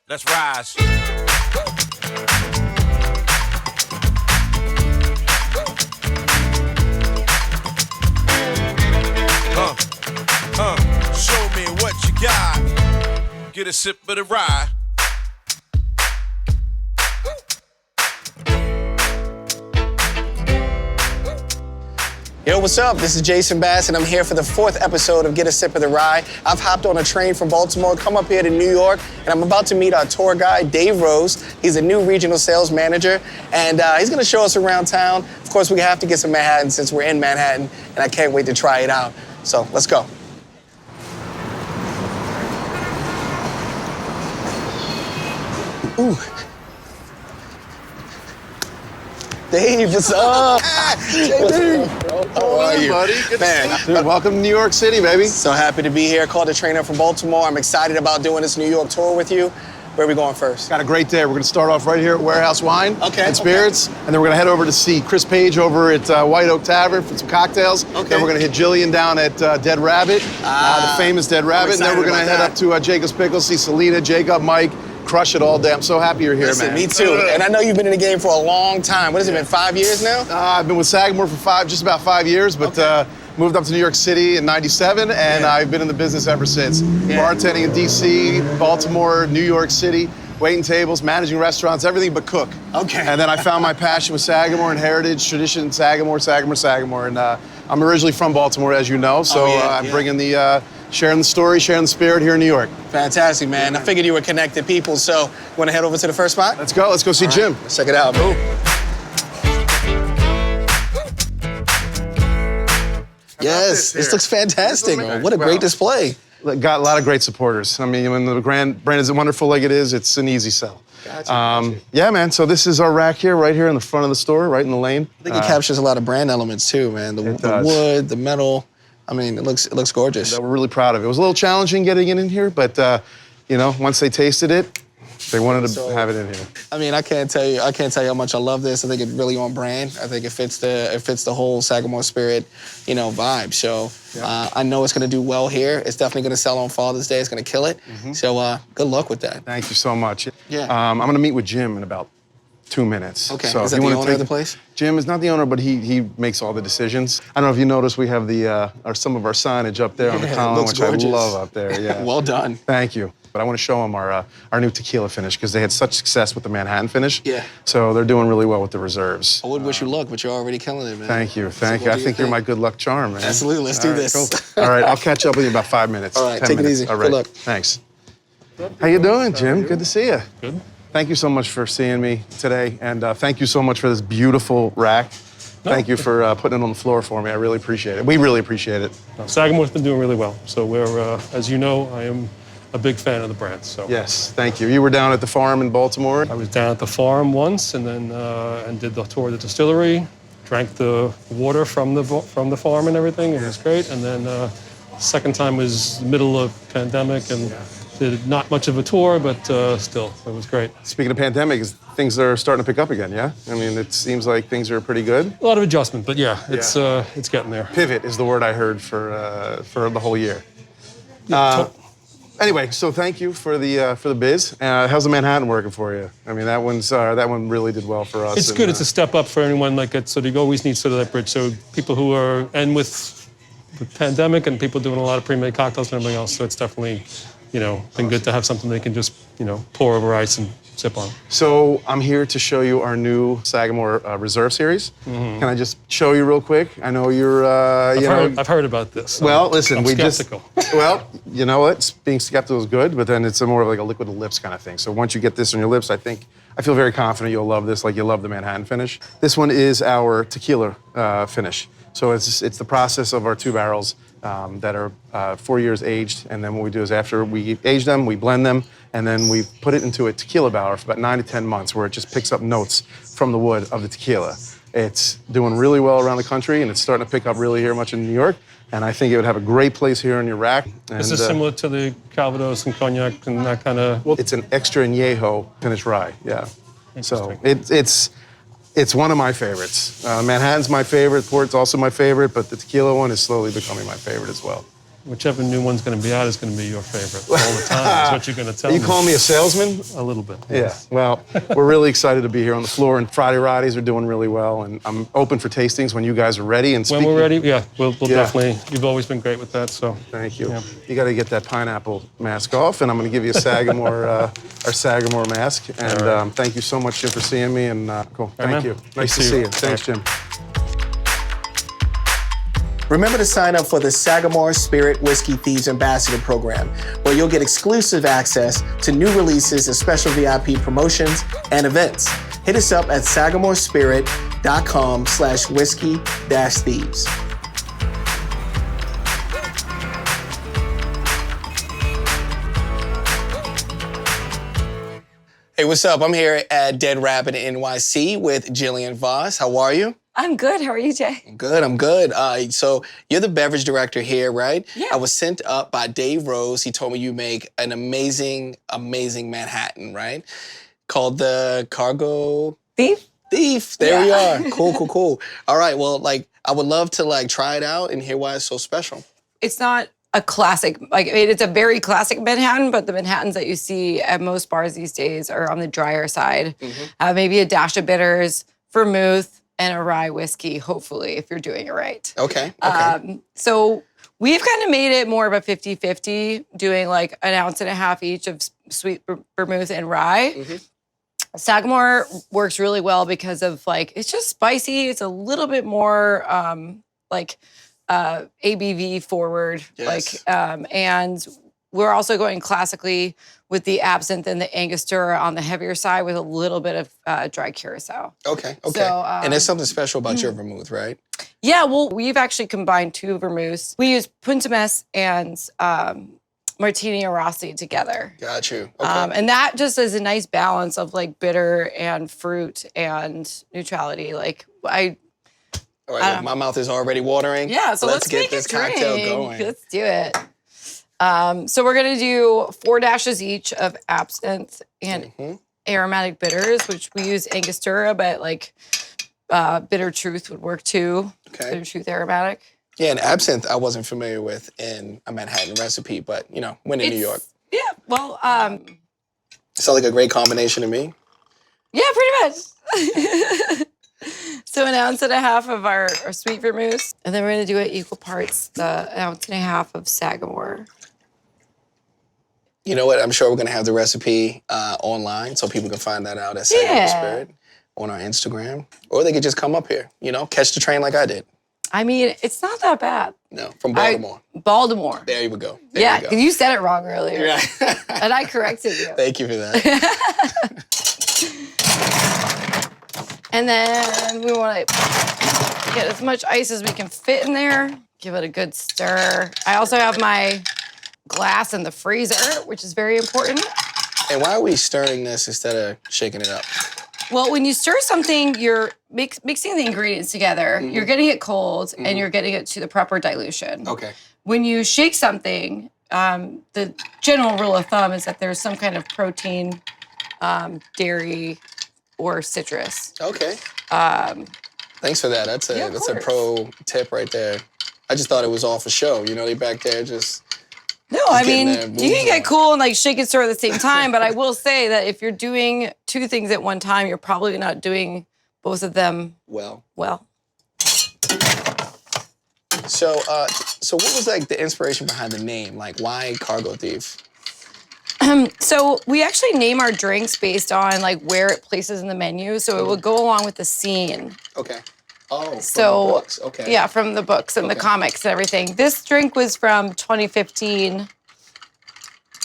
Let's rise. Show me what you got. Get a sip of the rye. Yo, what's up? This is Jason Bass, and I'm here for the 4th episode of Get a Sip of the Rye. I've hopped on a train from Baltimore, come up here to New York, and I'm about to meet our tour guide, Dave Rose. He's a new regional sales manager, and he's gonna show us around town. Of course, we have to get some Manhattan since we're in Manhattan, and I can't wait to try it out. So, let's go. Ooh. Dave, what's up? Dave, how are you, buddy? Good man? to see you. Dude, welcome to New York City, baby. So happy to be here. Called the trainer from Baltimore. I'm excited about doing this New York tour with you. Where are we going first? Got a great day. We're going to start off right here at Warehouse Wine and Spirits, and then we're going to head over to see Chris Page over at White Oak Tavern for some cocktails. Then we're going to hit Jillian down at Dead Rabbit, the famous Dead Rabbit, and then we're going to head up to Jacob's Pickles, see Selena, Jacob, Mike. Crush it all day. I'm so happy you're here, man. Me too. And I know you've been in the game for a long time. What has it been, 5 years now? I've been with Sagamore for just about 5 years, but moved up to New York City in '97, and I've been in the business ever since. Bartending in DC, Baltimore, New York City, waiting tables, managing restaurants, everything but cook. And then I found my passion with Sagamore and heritage, tradition, Sagamore, and I'm originally from Baltimore, as you know, so I'm bringing the sharing the story, sharing the spirit here in New York. Fantastic, man. I figured you were connected people, so want to head over to the first spot? Let's go see Jim. Let's check it out. Boom. Yes, this looks fantastic. What a great display. Got a lot of great supporters. I mean, when the brand is wonderful like it is, it's an easy sell. Gotcha. Yeah, man, so this is our rack here, right here in the front of the store, right in the lane. I think it captures a lot of brand elements too, man. The wood, the metal. I mean, it looks gorgeous. That we're really proud of. It was a little challenging getting it in here, but you know, once they tasted it, they wanted to have it in here. I mean, I can't tell you how much I love this. I think it's really on brand. I think it fits the whole Sagamore Spirit, vibe. So I know it's gonna do well here. It's definitely gonna sell on Father's Day. It's gonna kill it. So good luck with that. Thank you so much. Yeah. I'm gonna meet with Jim in about 2 minutes. Okay. So is that the owner of the place? Jim is not the owner, but he makes all the decisions. I don't know if you noticed, we have some of our signage up there on the column, which gorgeous. I love up there. Yeah. Well done. Thank you. But I want to show them our new tequila finish because they had such success with the Manhattan finish. Yeah. So they're doing really well with the reserves. I would wish you luck, but you're already killing it, man. Thank you. I think you're my good luck charm, man. Absolutely. Let's do this. Cool. All right, I'll catch up with you in about 5 minutes. All right, 10 take minutes. it easy. All right. Good luck. Thanks. How you doing, Jim? Good to see you. Good. Thank you so much for seeing me today, and thank you so much for this beautiful rack. Thank you for putting it on the floor for me. I really appreciate it. We really appreciate it. Sagamore's been doing really well. So we're, as you know, I am a big fan of the brand. So yes, thank you. You were down at the farm in Baltimore. I was down at the farm once, and then and did the tour of the distillery, drank the water from the farm and everything. It was great. And then second time was middle of pandemic and. Did not much of a tour, but still, it was great. Speaking of pandemic, things are starting to pick up again, yeah? I mean, it seems like things are pretty good. A lot of adjustment, but it's getting there. Pivot is the word I heard for the whole year. Anyway, so thank you for the biz. How's the Manhattan working for you? I mean, that one really did well for us. It's good. It's a step up for anyone like it. So you always need sort of that bridge. So people who are with the pandemic and people doing a lot of pre-made cocktails and everything else. So it's definitely. Been good to have something they can just, pour over ice and sip on. So I'm here to show you our new Sagamore Reserve Series. Can I just show you real quick? I know you're, I've heard about this. Well, listen, I'm skeptical. You know what? Being skeptical is good, but then it's more of like a liquid to lips kind of thing. So once you get this on your lips, I feel very confident you'll love this, like you love the Manhattan finish. This one is our tequila finish. So it's the process of our 2 barrels that are 4 years aged, and then what we do is after we age them, we blend them, and then we put it into a tequila barrel for about 9 to 10 months where it just picks up notes from the wood of the tequila. It's doing really well around the country, and it's starting to pick up really here much in New York, and I think it would have a great place here in your rack. Is this similar to the Calvados and Cognac and that kind of? Well, it's an extra añejo finished rye, yeah. So it's one of my favorites. Manhattan's my favorite, Port's also my favorite, but the tequila one is slowly becoming my favorite as well. whichever new one's going to be out is going to be your favorite all the time. That's what you're going to tell me. You calling me a salesman? A little bit. Yeah. Yes. Well, we're really excited to be here on the floor, and Friday Roddies are doing really well, and I'm open for tastings when you guys are ready. And When we're ready, yeah, we'll definitely. You've always been great with that, so. Thank you. Yeah. You got to get that pineapple mask off, and I'm going to give you a Sagamore, our Sagamore mask. And thank you so much, Jim, for seeing me. And cool. Thank you. Nice to see you. Thanks, Jim. Remember to sign up for the Sagamore Spirit Whiskey Thieves Ambassador Program, where you'll get exclusive access to new releases and special VIP promotions and events. Hit us up at sagamorespirit.com/whiskey-thieves. Hey, what's up? I'm here at Dead Rabbit NYC with Jillian Voss. How are you? I'm good. How are you, Jay? I'm good. So you're the beverage director here, right? Yeah. I was sent up by Dave Rose. He told me you make an amazing Manhattan, right? Called the Cargo Thief? There we are. Cool. All right. Well, I would love to try it out and hear why it's so special. It's not a classic, it's a very classic Manhattan, but the Manhattans that you see at most bars these days are on the drier side. Maybe a dash of bitters, vermouth, and a rye whiskey, hopefully, if you're doing it right. Okay. So we've kind of made it more of a 50-50, doing an ounce and a half each of sweet vermouth and rye. Sagamore works really well because of it's just spicy. It's a little bit more ABV forward. Yes. And we're also going classically with the absinthe and the Angostura on the heavier side with a little bit of dry curacao. Okay. So, and there's something special about your vermouth, right? Yeah, well, we've actually combined two vermouths. We use Punta Mess and Martini Rossi together. Got you. Okay. And that just is a nice balance of bitter and fruit and neutrality. All right, my mouth is already watering. Yeah, so let's get make this a drink. cocktail going. Let's do it. So we're gonna do 4 dashes each of absinthe and aromatic bitters, which we use Angostura, but Bitter Truth would work too. Okay. Bitter Truth aromatic. Yeah, and absinthe I wasn't familiar with in a Manhattan recipe, but when in New York. Yeah, well, Sounds like a great combination to me. yeah, pretty much. So 1.5 ounces of our sweet vermouth, and then we're gonna do it equal parts, the 1.5 ounces of Sagamore. You know what? I'm sure we're gonna have the recipe online, so people can find that out at Sagamore Spirit on our Instagram, or they could just come up here. Catch the train like I did. I mean, it's not that bad. No, from Baltimore. Baltimore. There you go. Yeah, because you said it wrong earlier. Yeah. And I corrected you. Thank you for that. And then we want to get as much ice as we can fit in there. Give it a good stir. I also have my glass in the freezer, which is very important. And why are we stirring this instead of shaking it up? Well, when you stir something, you're mixing the ingredients together. You're getting it cold, and you're getting it to the proper dilution. Okay. When you shake something, the general rule of thumb is that there's some kind of protein, dairy, or citrus. Okay. Thanks for that. That's a pro tip right there. I just thought it was all for show. They back there just. No, I mean, you can get cool and shake and stir at the same time, but I will say that if you're doing 2 things at one time, you're probably not doing both of them well. So what was the inspiration behind the name? Why Cargo Thief? So we actually name our drinks based on where it places in the menu, so it would go along with the scene. Okay. Oh, from the books. Okay. Yeah, from the books and the comics and everything. This drink was from 2015. And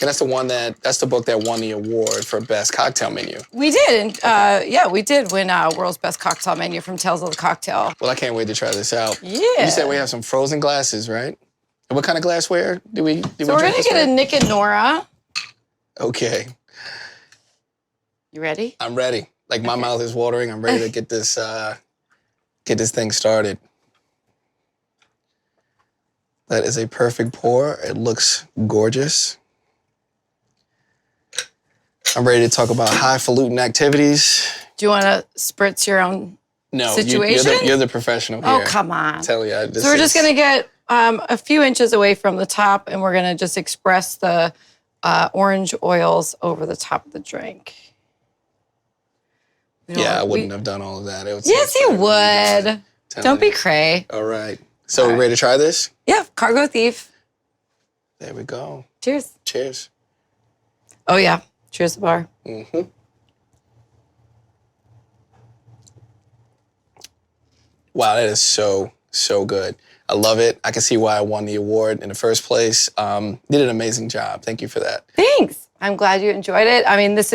that's the book that won the award for best cocktail menu. We did, and we did win World's Best Cocktail Menu from Tales of the Cocktail. Well, I can't wait to try this out. Yeah. You said we have some frozen glasses, right? And what kind of glassware do we So we're gonna get a Nick and Nora. Okay. You ready? I'm ready. My mouth is watering. I'm ready to get this thing started. That is a perfect pour. It looks gorgeous. I'm ready to talk about highfalutin activities. Do you want to spritz your own No, situation? you're the professional here. Oh, come on. I tell you. So we're just going to get A few inches away from the top, and we're gonna just express the orange oils over the top of the drink. I wouldn't have done all of that. It would Yes, you would. Don't be cray. All right. So we ready to try this? Yeah, Cargo Thief. There we go. Cheers. Cheers. Oh yeah, cheers to the bar. Mm-hmm. Wow, that is so good. I love it. I can see why I won the award in the first place. Did an amazing job. Thank you for that. Thanks. I'm glad you enjoyed it. I mean, it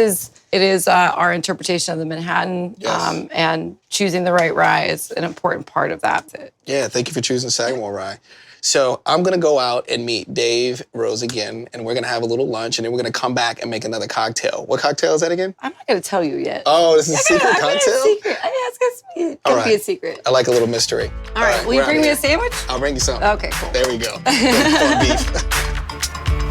is our interpretation of the Manhattan, Yes. and choosing the right rye is an important part of that. Yeah, thank you for choosing Sagamore Rye. So I'm gonna go out and meet Dave Rose again, and we're gonna have a little lunch, and then we're gonna come back and make another cocktail. What cocktail is that again? I'm not going to tell you yet. Oh, this is a secret cocktail? Secret. Yeah, it's going to be a secret. I like a little mystery. All right, will you bring me a sandwich? I'll bring you some. Okay, cool. There we go. Corned beef.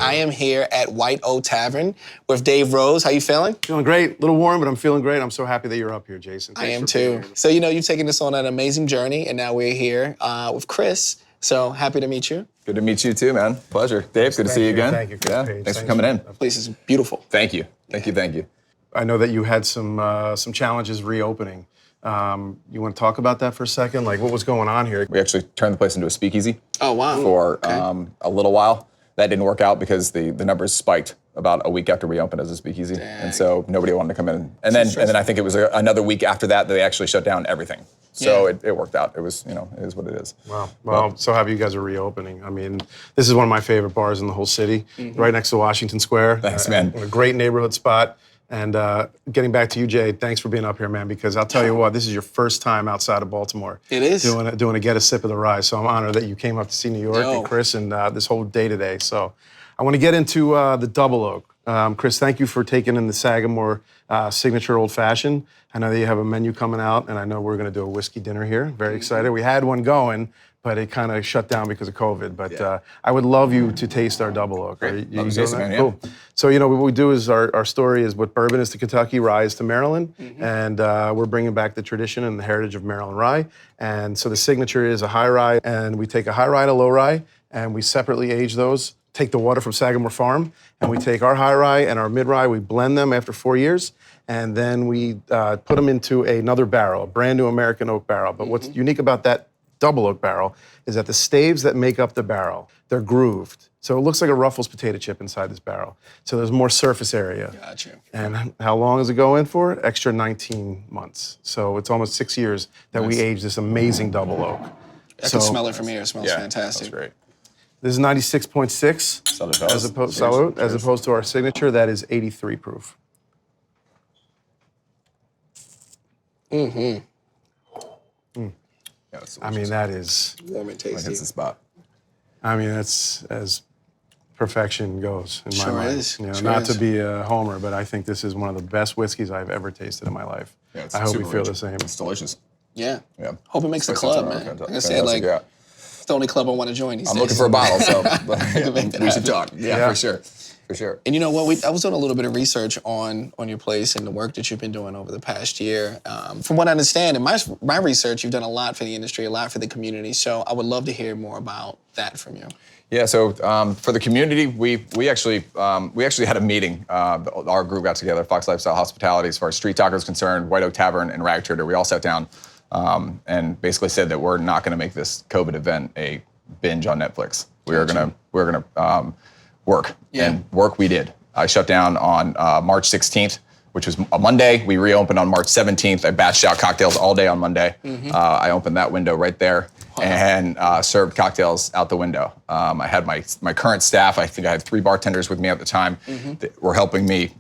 I am here at White Oak Tavern with Dave Rose. How you feeling? Feeling great. A little warm, but I'm feeling great. I'm so happy that you're up here, Jason. I Thanks am for being too. here. So, you've taken us on an amazing journey, and now we're here with Chris. So happy to meet you. Good to meet you too, man. Pleasure. Dave, good to see you again. Thank you, Chris Yeah, Page. thanks for coming in. The place is beautiful. Thank you. Thank you. I know that you had some challenges reopening. You want to talk about that for a second? Like, what was going on here? We actually turned the place into a speakeasy Oh, wow. for Okay. a little while. That didn't work out because the numbers spiked about a week after we opened as a speakeasy, and so nobody wanted to come in. And then I think it was another week after that they actually shut down everything. So Yeah. it worked out. It was, it is what it is. Wow. Well, so happy you guys are reopening. I mean, this is one of my favorite bars in the whole city, right next to Washington Square. Thanks, man. A great neighborhood spot. And getting back to you, Jay, thanks for being up here, man, because I'll tell you what, this is your first time outside of Baltimore. It is. Doing a Get a Sip of the Rye. So I'm honored that you came up to see New York No. and Chris and this whole day today. So I want to get into the Double Oak. Chris, thank you for taking in the Sagamore signature old fashioned. I know that you have a menu coming out, and I know we're going to do a whiskey dinner here. Very excited. We had one going, but it kind of shut down because of COVID. But I would love you to taste our Double Oak. Great. You Love to doing taste it, that? man, yeah. Cool. So, what we do is our story is what bourbon is to Kentucky, rye is to Maryland. And we're bringing back the tradition and the heritage of Maryland rye. And so the signature is a high rye, and we take a high rye and a low rye, and we separately age those. Take the water from Sagamore Farm, and we take our high rye and our mid rye, we blend them after 4 years, and then we put them into another barrel, a brand new American oak barrel. But what's unique about that Double Oak barrel is that the staves that make up the barrel, they're grooved. So it looks like a Ruffles potato chip inside this barrel. So there's more surface area. Gotcha. And how long does it go in for? Extra 19 months. So it's almost 6 years that we age this amazing Double Oak. I can smell it from here. It smells Yeah, fantastic. That's great. This is 96.6 Salud, as opposed to our signature that is 83 proof. Yeah, that's I mean, that is, Warm and like tasty. it's the spot. that's as perfection goes in my Sure mind. is. You know, Sure not is. to be a homer, but I think this is one of the best whiskeys I've ever tasted in my life. Yeah, it's I hope super you feel rich. the same. It's delicious. Yeah. Yeah. Hope it makes the Spice club, up man. tomorrow. Like I said, like, Fantastic, it's the only club I want to join these I'm days. looking for a bottle, so make that we should happen. talk. Yeah, Yeah. for sure. For sure. And you know what? I was doing a little bit of research on your place and the work that you've been doing over the past year. From what I understand, in my research, you've done a lot for the industry, a lot for the community. So I would love to hear more about that from you. Yeah, so for the community, we actually had a meeting. Our group got together, Fox Lifestyle Hospitality, as far as Street Talker is concerned, White Oak Tavern, and Rag Trader. We all sat down and basically said that we're not going to make this COVID event a binge on Netflix. We're gonna work, and work we did. I shut down on March 16th, which was a Monday. We reopened on March 17th. I batched out cocktails all day on Monday. I opened that window right there and served cocktails out the window. I had my current staff, I think I had 3 bartenders with me at the time that were helping me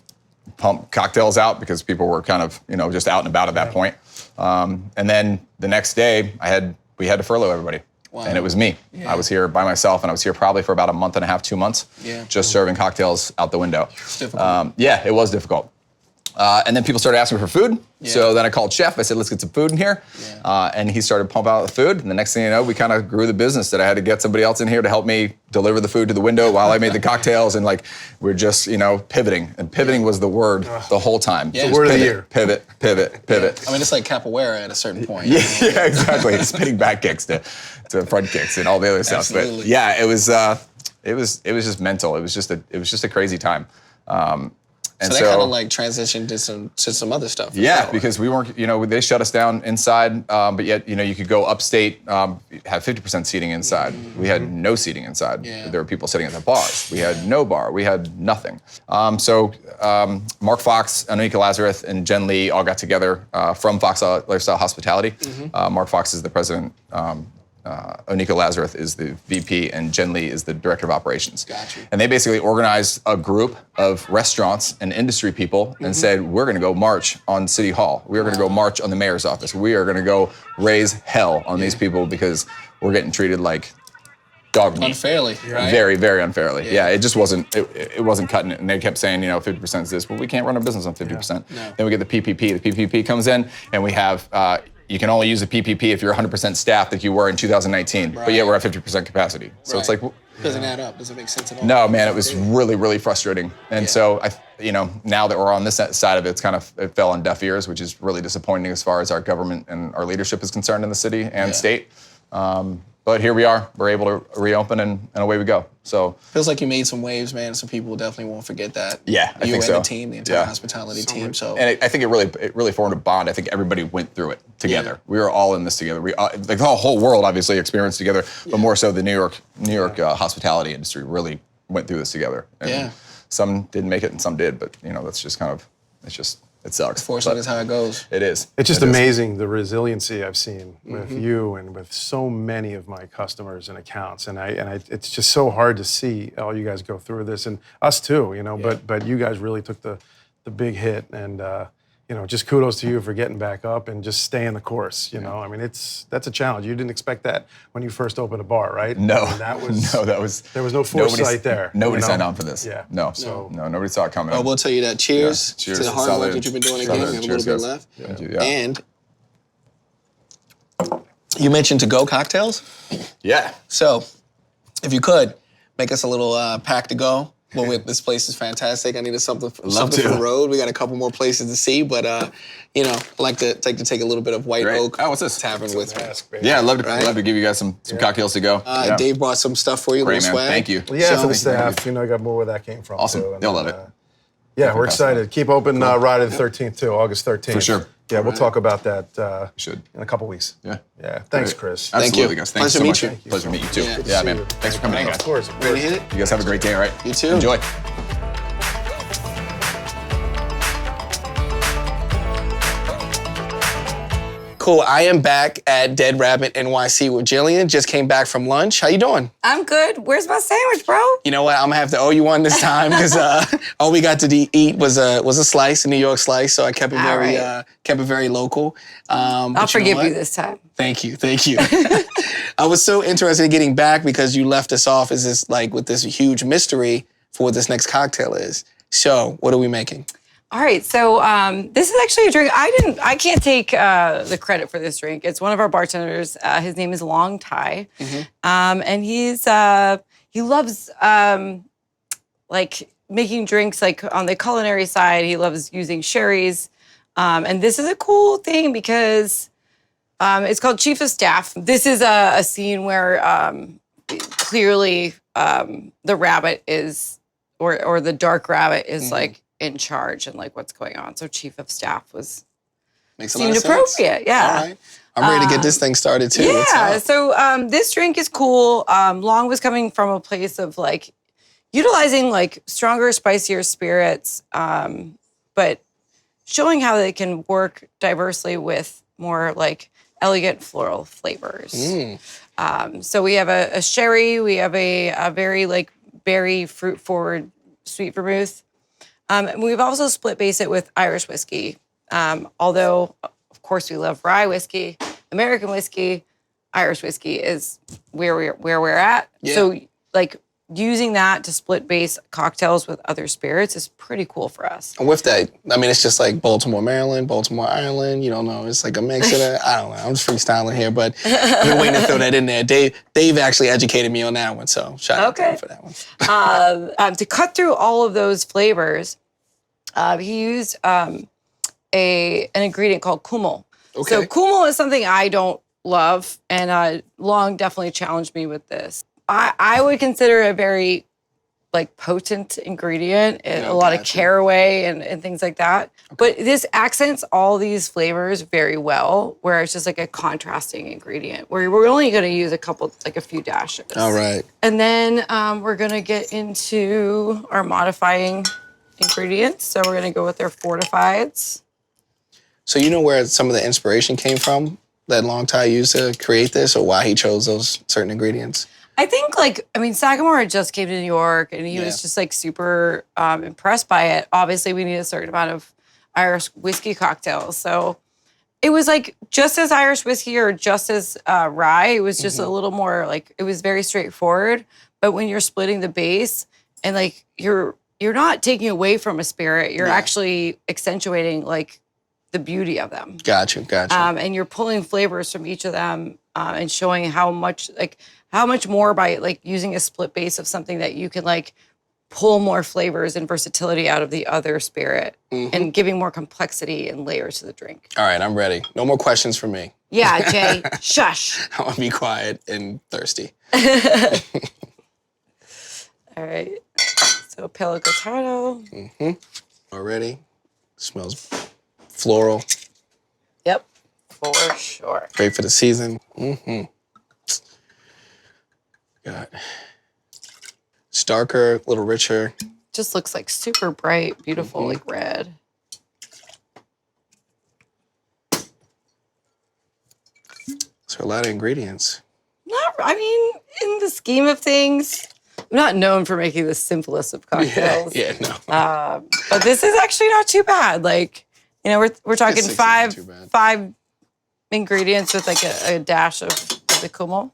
pump cocktails out because people were kind of, just out and about at that point. And then the next day we had to furlough everybody. Wow. And it was me. Yeah. I was here by myself, and I was here probably for about a month and a half, 2 months, Yeah. just serving cocktails out the window. It's difficult. Yeah, it was difficult. And then people started asking for food. Yeah. So then I called Chef. I said, let's get some food in here. Yeah. And he started pumping out the food. And the next thing you know, we kind of grew the business that I had to get somebody else in here to help me deliver the food to the window while I made the cocktails. And like, we're just, pivoting. And pivoting was the word the whole time. Yeah. The word of the year. Pivot. Yeah. I mean, it's like capoeira at a certain point. Yeah, exactly. Spinning back kicks to front kicks and all the other stuff. Absolutely. But yeah, it was just mental. It was just a crazy time. And so that kind of like transitioned to some other stuff. Yeah, because we weren't, they shut us down inside, but yet, you could go upstate, have 50% seating inside. Mm-hmm. We had no seating inside. Yeah. There were people sitting at the bars. We had no bar. We had nothing. So Mark Fox, Anika Lazarus, and Jen Lee all got together from Fox Lifestyle Hospitality. Mm-hmm. Mark Fox is the president. Onika Lazarus is the VP, and Jen Lee is the director of operations. Gotcha. And they basically organized a group of restaurants and industry people and said, we're going to go march on City Hall. We are going to go march on the mayor's office. We are going to go raise hell on these people because we're getting treated like dog meat. Unfairly, right? Very, very unfairly. Yeah, it just wasn't, it wasn't cutting it. And they kept saying, 50% is this. Well, we can't run a business on 50%. No. Then we get the PPP. The PPP comes in, and we have, you can only use the PPP if you're 100% staff like you were in 2019. Right. But yet we're at 50% capacity. So it's like... Doesn't add up. Doesn't make sense at all. No, man, it was really, really frustrating. And so, now that we're on this side of it, it fell on deaf ears, which is really disappointing as far as our government and our leadership is concerned in the city and state. But here we are. We're able to reopen, and away we go. So feels like you made some waves, man. Some people definitely won't forget that. Yeah, I think so. You and the team, the entire hospitality team. So, and I think it really formed a bond. I think everybody went through it together. Yeah. We were all in this together. The whole world obviously experienced together, but more so the New York hospitality industry really went through this together. And some didn't make it, and some did. But that's just it sucks. Fortunately, that's how it goes. It is. It's just amazing the resiliency I've seen with you and with so many of my customers and accounts, and it's just so hard to see all you guys go through this, and us too, But you guys really took the big hit, and just kudos to you for getting back up and just staying the course. I mean, that's a challenge. You didn't expect that when you first opened a bar, right? No, I mean, that was there was no foresight there. Nobody signed on for this. Yeah. No, nobody saw it coming. Well, we'll tell you that. Cheers, cheers to the hard work that you've been doing again. We have a little bit left. Yeah. And you mentioned to-go cocktails. Yeah. So, if you could make us a little pack to go. Well, this place is fantastic. I needed something for the road. We got a couple more places to see, but I like to take a little bit of White Oak. Oh, what's this? Tavern with me. Yeah, I'd love to give you guys some cocktails to go. Dave brought some stuff for you. Great, man. Swag. Thank you. Well, yeah, for the staff. I got more where that came from. Awesome. Too. They'll love it. Yeah, we're excited. Keep open Friday the 13th too, August 13th. For sure. Yeah, we'll talk about that in a couple weeks. Yeah. Yeah. Thanks, Chris. Absolutely, guys. Thanks so much. Pleasure to meet you too. Yeah, man. Thanks for coming in, guys. Of course. Ready to hit it? You guys have a great day, all right? You too. Enjoy. Cool. I am back at Dead Rabbit NYC with Jillian. Just came back from lunch. How you doing? I'm good. Where's my sandwich, bro? You know what? I'm gonna have to owe you one this time because all we got to eat was a slice, a New York slice. So I kept it very local. I'll forgive you this time. Thank you. I was so interested in getting back because you left us off as this with this huge mystery for what this next cocktail is. So what are we making? All right, so this is actually a drink. I can't take the credit for this drink. It's one of our bartenders. His name is Long Tai, and he loves making drinks on the culinary side. He loves using sherries, and this is a cool thing because it's called Chief of Staff. This is a scene where clearly the rabbit is, or the dark rabbit is in charge and what's going on. So Chief of Staff seemed appropriate. Yeah. All right. I'm ready to get this thing started too. Yeah. So this drink is cool. Long was coming from a place of utilizing stronger, spicier spirits, but showing how they can work diversely with more elegant floral flavors. So we have a sherry. We have a very berry, fruit forward sweet vermouth. And we've also split base it with Irish whiskey. Although, of course, we love rye whiskey, American whiskey, Irish whiskey is where we're at. Yeah. So, using that to split base cocktails with other spirits is pretty cool for us. And with that, I mean, it's just like Baltimore, Maryland, Baltimore, Ireland. You don't know. It's like a mix of that. I don't know. I'm just freestyling here, but I've been waiting to throw that in there. Dave actually educated me on that one, so shout out to him for that one. To cut through all of those flavors, he used an ingredient called kumel. Okay. So kumel is something I don't love, and Long definitely challenged me with this. I would consider it a very potent ingredient and a lot of caraway and things like that. Okay. But this accents all these flavors very well, where it's just like a contrasting ingredient, where we're only going to use a few dashes. All right. And then we're going to get into our modifying ingredients. So we're going to go with our fortifieds. So you know where some of the inspiration came from that Long Tie used to create this, or why he chose those certain ingredients? I think, Sagamore had just came to New York, and he was just, super impressed by it. Obviously, we need a certain amount of Irish whiskey cocktails. So it was, just as Irish whiskey or just as rye. It was just a little more, it was very straightforward. But when you're splitting the base and, you're not taking away from a spirit, you're actually accentuating, the beauty of them. Gotcha. And you're pulling flavors from each of them and showing how much more by using a split base of something that you can pull more flavors and versatility out of the other spirit and giving more complexity and layers to the drink. All right, I'm ready. No more questions from me. Yeah, Jay, shush. I want to be quiet and thirsty. All right, so Palo Coltano. Already smells floral. Yep, for sure. Great for the season. Got starker, a little richer. Just looks super bright, beautiful, red. So a lot of ingredients. In the scheme of things, I'm not known for making the simplest of cocktails. Yeah, no. But this is actually not too bad. We're talking five ingredients with a dash of the kumel.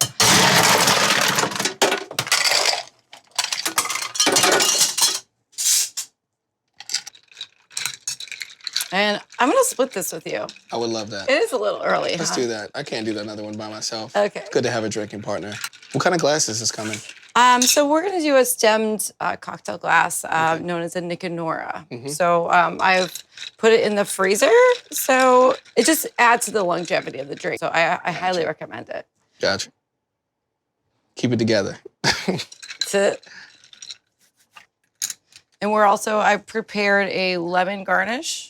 And I'm going to split this with you. I would love that. It is a little early, Let's do that. I can't do another one by myself. Okay. It's good to have a drinking partner. What kind of glasses is coming? So we're going to do a stemmed cocktail glass known as a Nicanora. So I've put it in the freezer, so it just adds to the longevity of the drink. So I highly recommend it. Gotcha. Keep it together. That's it. And I've prepared a lemon garnish.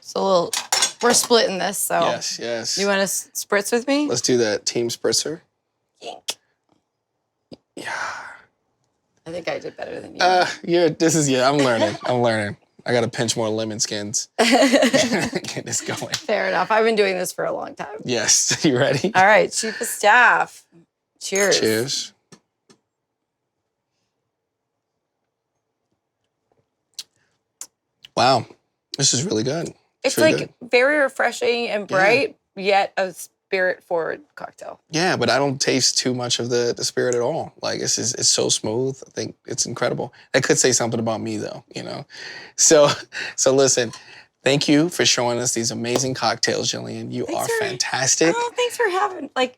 So we're splitting this, so. Yes. You want to spritz with me? Let's do that. Team spritzer. Yink. Yeah. I think I did better than you. I'm learning. I got to pinch more lemon skins. Get this going. Fair enough. I've been doing this for a long time. Yes. You ready? All right, Chief of Staff. Cheers. Cheers. Wow. This is really good. It's really good. very refreshing and bright, yet a spirit-forward cocktail. Yeah, but I don't taste too much of the spirit at all. It's so smooth. I think it's incredible. That could say something about me, though, So listen, thank you for showing us these amazing cocktails, Jillian. You are fantastic. Oh, thanks for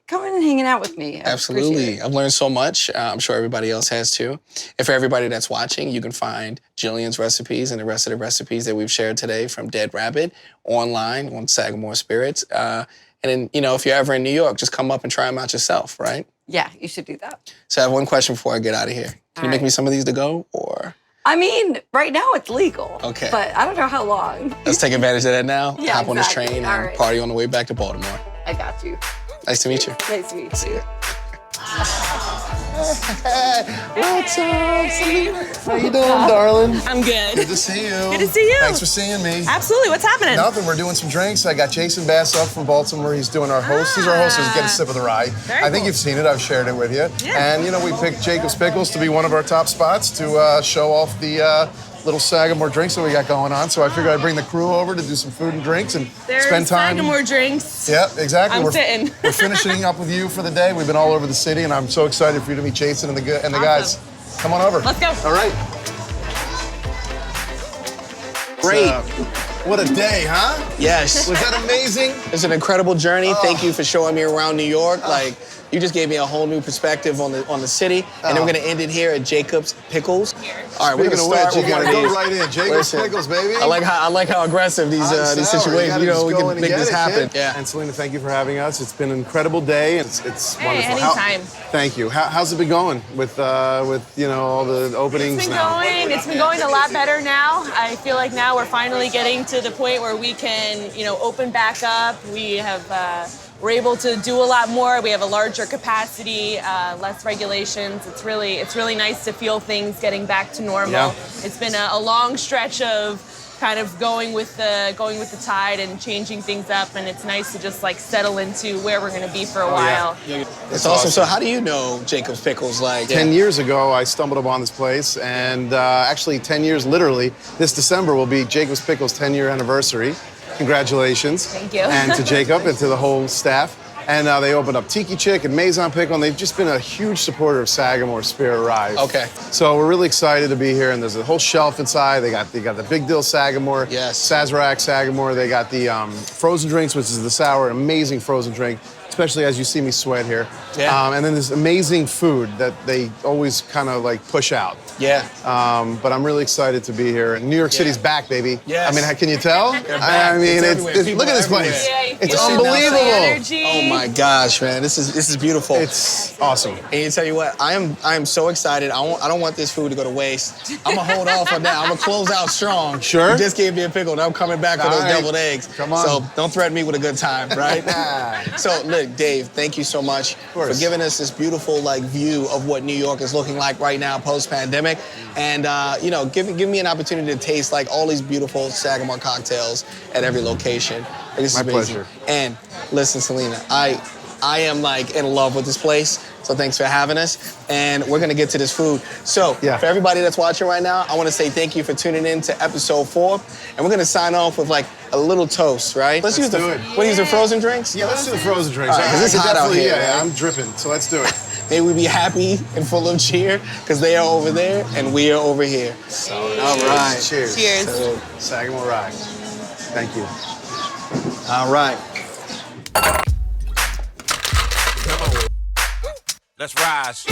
coming and hanging out with me. Absolutely. I've learned so much. I'm sure everybody else has too. And for everybody that's watching, you can find Jillian's recipes and the rest of the recipes that we've shared today from Dead Rabbit online on Sagamore Spirits. And then, if you're ever in New York, just come up and try them out yourself, right? Yeah, you should do that. So I have one question before I get out of here. Can you make me some of these to go, or? Right now it's legal. Okay. But I don't know how long. Let's take advantage of that now. Yeah, Hop on this exactly. train All and right. party on the way back to Baltimore. I got you. Nice to meet you. Nice to meet you. What's up, Selena? How you doing, darling? I'm good. Good to see you. Good to see you. Thanks for seeing me. Absolutely. What's happening? Nothing. We're doing some drinks. I got Jason Bass up from Baltimore. He's doing our host. He's our host. He's Get a Sip of the Rye. I think you've seen it. I've shared it with you. Yeah. And we picked Jacob's Pickles to be one of our top spots to show off the little Sagamore drinks that we got going on. So I figured I'd bring the crew over to do some food and drinks and spend time. Sagamore drinks. Yep, exactly. I'm sitting. We're finishing up with you for the day. We've been all over the city, and I'm so excited for you to meet Jason and the guys. Come on over. Let's go. All right. Great. What a day, huh? Yes. Was that amazing? It's an incredible journey. Thank you for showing me around New York. Like, you just gave me a whole new perspective on the city. And then we're gonna end it here at Jacob's Pickles. All right, we're gonna start with one of go these. right in. Jacob's Listen, Pickles, baby. I like how aggressive these situations. You know, we can make this happen. Yeah. And Selena, thank you for having us. It's been an incredible day. It's wonderful. Anytime. Thank you. How's it been going with you know all the openings now? It's been going a lot better now. I feel like now we're finally getting to the point where we can, open back up. We have. We're able to do a lot more. We have a larger capacity, less regulations. It's really nice to feel things getting back to normal. Yeah. It's been a long stretch of kind of going with the tide and changing things up, and it's nice to just like settle into where we're going to be for a while. Yeah. It's awesome. So how do you know Jacob's Pickles? 10 years ago, I stumbled upon this place, and actually 10 years literally, this December will be Jacob's Pickles' 10-year anniversary. Congratulations. Thank you. And to Jacob and to the whole staff. And they opened up Tiki Chick and Maison Pickle, and they've just been a huge supporter of Sagamore Spirit Rye. Okay. So we're really excited to be here, and there's a whole shelf inside. They got the Big Deal Sagamore, Yes. Sazerac Sagamore. They got the frozen drinks, which is the sour, amazing frozen drink, especially as you see me sweat here. Yeah. And then this amazing food that they always kind of like push out. Yeah. But I'm really excited to be here. New York City's back, baby. Yes. I mean, can you tell? back. I mean, It's everywhere. People look at this everywhere. place. Yeah, It's you feel unbelievable. the energy. Oh my gosh, man, this is beautiful. It's awesome. And you tell you what, I am so excited. I don't want this food to go to waste. I'm gonna hold off on that. I'm gonna close out strong. Sure. You just gave me a pickle, and I'm coming back for All those right. deviled eggs. Come on. So don't threaten me with a good time, right? So look, Dave, thank you so much for course. giving us this beautiful view of what New York is looking like right now post-pandemic, and give me an opportunity to taste all these beautiful Sagamore cocktails at every location. This is My amazing. pleasure. And listen, Selena, I am in love with this place. So thanks for having us. And we're gonna get to this food. So Yeah. for everybody that's watching right now, I wanna say thank you for tuning in to episode 4. And we're gonna sign off with a little toast, right? Let's use do the it. What, use the frozen drinks? Yeah, let's do the frozen drinks. All right, 'cause I it's could hot out definitely- here, Yeah, right? I'm dripping, so let's do it. May we be happy and full of cheer, because they are over there and we are over here. All right. Cheers. Cheers. So, Sagamore Rye. Thank you. all right. Come on. Let's rise.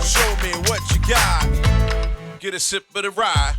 Show me what you got. Get a sip of the rye.